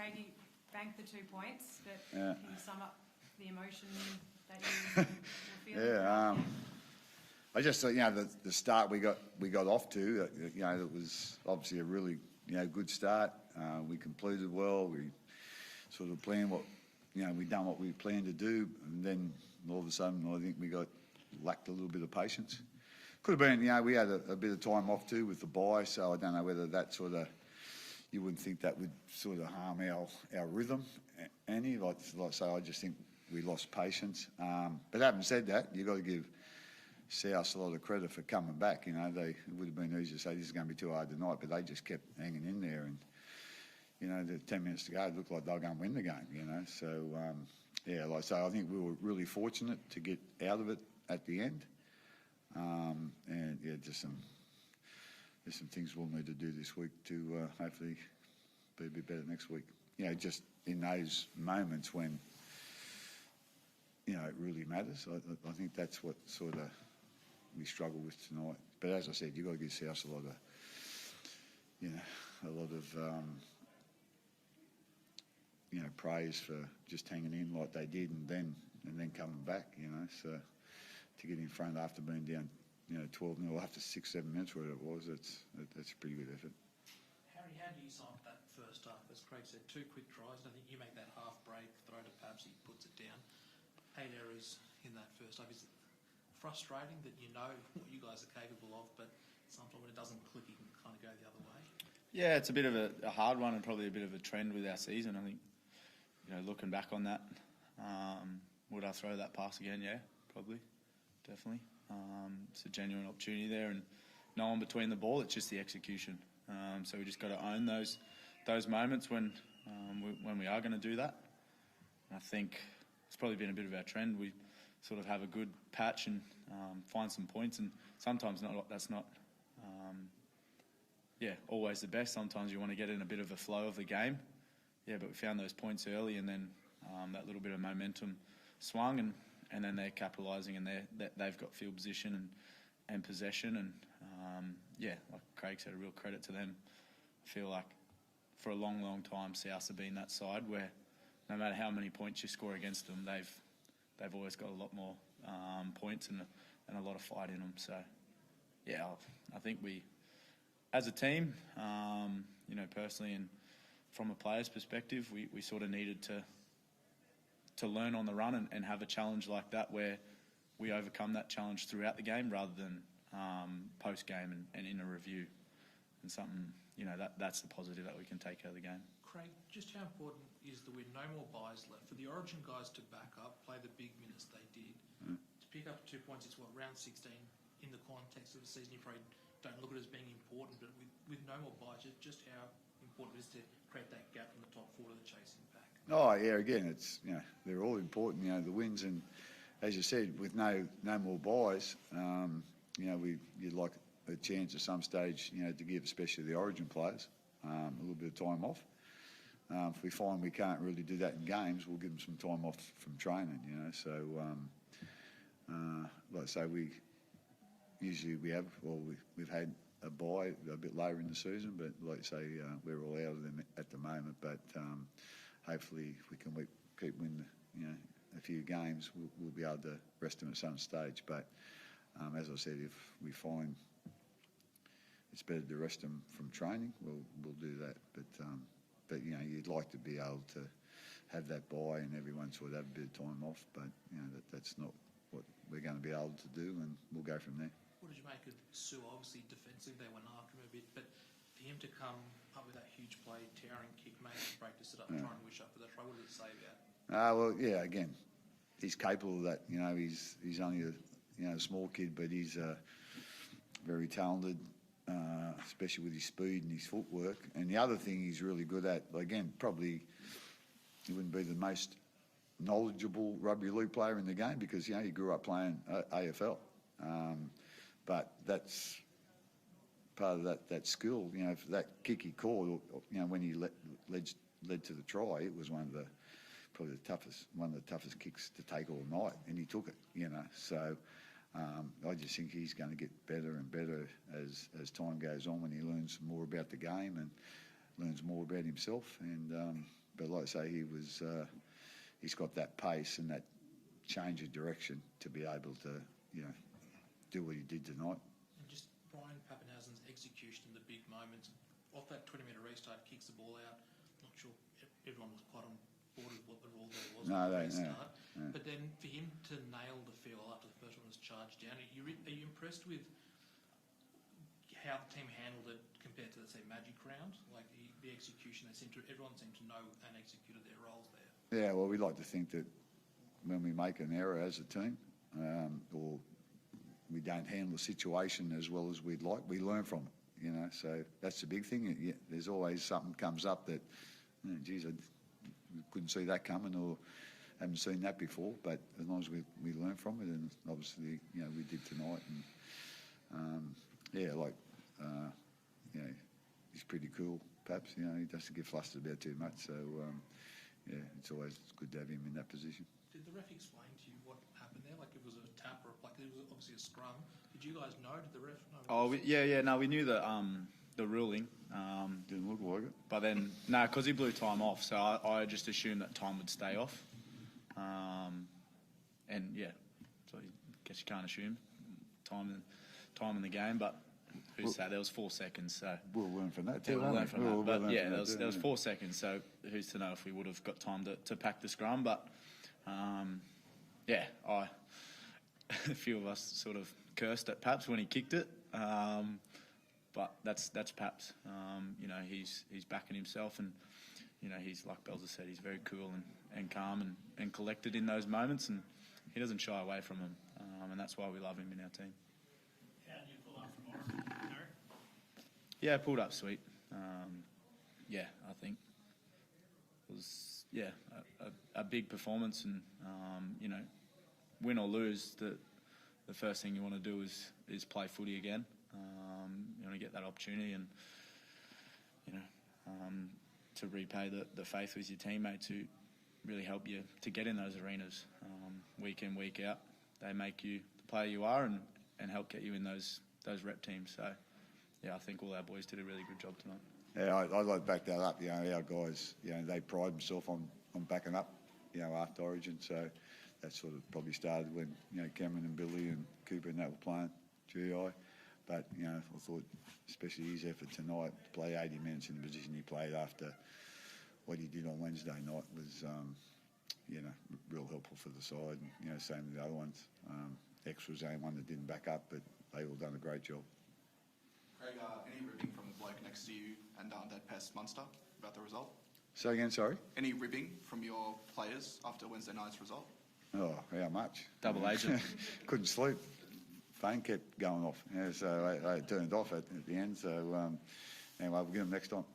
Craig, you banked the 2 points, but Yeah. can you sum up the emotion that you were feeling? Yeah, I just thought, the start we got off to, it was obviously a really, good start. We completed well. We sort of planned we done what we planned to do, and then all of a sudden, I think we lacked a little bit of patience. Could have been, we had a bit of time off too with the bye, so I don't know whether that sort of, you wouldn't think that would sort of harm our rhythm any. Like so, I just think we lost patience. But having said that, you've got to give South a lot of credit for coming back. It would have been easy to say this is going to be too hard tonight, but they just kept hanging in there. And, the 10 minutes to go, it looked like they were going to win the game, So, like I say, I think we were really fortunate to get out of it at the end. And, there's some things we'll need to do this week to hopefully be a bit better next week. Just in those moments when, it really matters. I think that's what sort of we struggle with tonight. But as I said, you've got to give South a lot of praise for just hanging in like they did and then coming back, So to get in front after being down, 12-0 after 6-7 minutes, whatever it was, that's a pretty good effort. Harry, how do you sum up that first half? As Craig said, 2 quick tries. I think you make that half break, throw to Pabs, he puts it down. 8 errors in that first half. Is it frustrating that you know what you guys are capable of, but sometimes when it doesn't click, you can kind of go the other way? Yeah, it's a bit of a hard one and probably a bit of a trend with our season. I think, looking back on that, would I throw that pass again? Yeah, probably, definitely. It's a genuine opportunity there, and no one between the ball. It's just the execution. So we just got to own those moments when we are going to do that. And I think it's probably been a bit of our trend. We sort of have a good patch and find some points, and sometimes that's not always the best. Sometimes you want to get in a bit of a flow of the game. But we found those points early, and then that little bit of momentum swung, and then they're capitalising, and they've got field position and possession, and like Craig said, a real credit to them. I feel like for a long, long time, South have been that side where no matter how many points you score against them, they've always got a lot more points and a lot of fight in them. So, I think we, as a team, personally and from a player's perspective, we sort of needed to learn on the run and have a challenge like that where we overcome that challenge throughout the game rather than post-game and in a review. And something, that's the positive that we can take out of the game. Craig, just how important is the win? No more buys left. For the Origin guys to back up, play the big minutes they did. To pick up 2 points, it's round 16. In the context of the season, you probably don't look at it as being important, but with no more buys, just how important it is to create that gap from the top 4 to the chasing pack? Oh, yeah, again, it's, they're all important, the wins. And as you said, with no more buys, you'd like a chance at some stage, to give, especially the Origin players, a little bit of time off. If we find we can't really do that in games, we'll give them some time off from training, So, like I say, we've had a bye a bit later in the season, but like I say, we're all out of them at the moment. But hopefully, if we can keep winning, a few games, we'll be able to rest them at some stage. But as I said, if we find it's better to rest them from training, we'll do that. But you'd like to be able to have that bye and everyone sort of have a bit of time off. But that's not what we're going to be able to do, and we'll go from there. What did you make of Sue? Obviously defensive, they went after him a bit, but for him to come up with that huge play, towering kick, making a break to sit up and try and wish up for that try, what did it say about? Again, he's capable of that. He's only a small kid, but he's very talented, especially with his speed and his footwork. And the other thing he's really good at, again, probably he wouldn't be the most knowledgeable rugby league player in the game because, he grew up playing AFL. But that's part of that skill. For that kick he called, when he led to the try, it was one of the toughest kicks to take all night, and he took it. So I just think he's going to get better and better as time goes on when he learns more about the game and learns more about himself. And but like I say, he's got that pace and that change of direction to be able to, do what he did tonight. And just Brian Pappenhausen's execution in the big moments. Off that 20-metre restart, kicks the ball out. Not sure everyone was quite on board with what the rule there was. No, with the they- restart. no. But then for him to nail the field after the first one was charged down, are you impressed with how the team handled it compared to, let's say, Magic Round? Like the execution, everyone seemed to know and executed their roles there. Yeah, well, we like to think that when we make an error as a team, or we don't handle the situation as well as we'd like, we learn from it. So that's the big thing. There's always something comes up that, geez, I couldn't see that coming, or haven't seen that before. But as long as we learn from it, and obviously, we did tonight. And he's pretty cool. Perhaps he doesn't get flustered about too much. So it's always good to have him in that position. Did the ref explain to you what happened there? Like it was a tap or it was obviously a scrum. Did you guys know? Did the ref know? Oh, we knew the ruling. Didn't look like it. But then, because he blew time off, so I just assumed that time would stay off. So I guess you can't assume time in the game, but who's that? There was 4 seconds, so We'll learn from that yeah, too. we'll learn from that. But yeah, there was too. 4 seconds, so who's to know if we would have got time to pack the scrum? But a few of us sort of cursed at Paps when he kicked it. But that's Paps. He's backing himself, and he's, like Belzer said, he's very cool and calm and collected in those moments, and he doesn't shy away from them, and that's why we love him in our team. How do you pull up from Oregon, Derek? Yeah, pulled up sweet. I think it was a big performance, and win or lose, the first thing you want to do is play footy again. You want to get that opportunity, and to repay the faith with your teammates who really help you to get in those arenas week in, week out. They make you the player you are and help get you in those rep teams. So I think all our boys did a really good job tonight. Yeah, I'd like to back that up. Our guys, they pride themselves on backing up, after Origin. So that sort of probably started when, Cameron and Billy and Cooper and that were playing GI. But, I thought, especially his effort tonight, to play 80 minutes in the position he played after what he did on Wednesday night was, real helpful for the side. And, same with the other ones. X was the only one that didn't back up, but they all done a great job. Craig, any ribbing from the bloke next to you and that pest Munster about the result? Say again, sorry? Any ribbing from your players after Wednesday night's result? Oh, how much? Double agent. Couldn't sleep. Phone kept going off. So they turned off at the end. So anyway, we'll get them next time.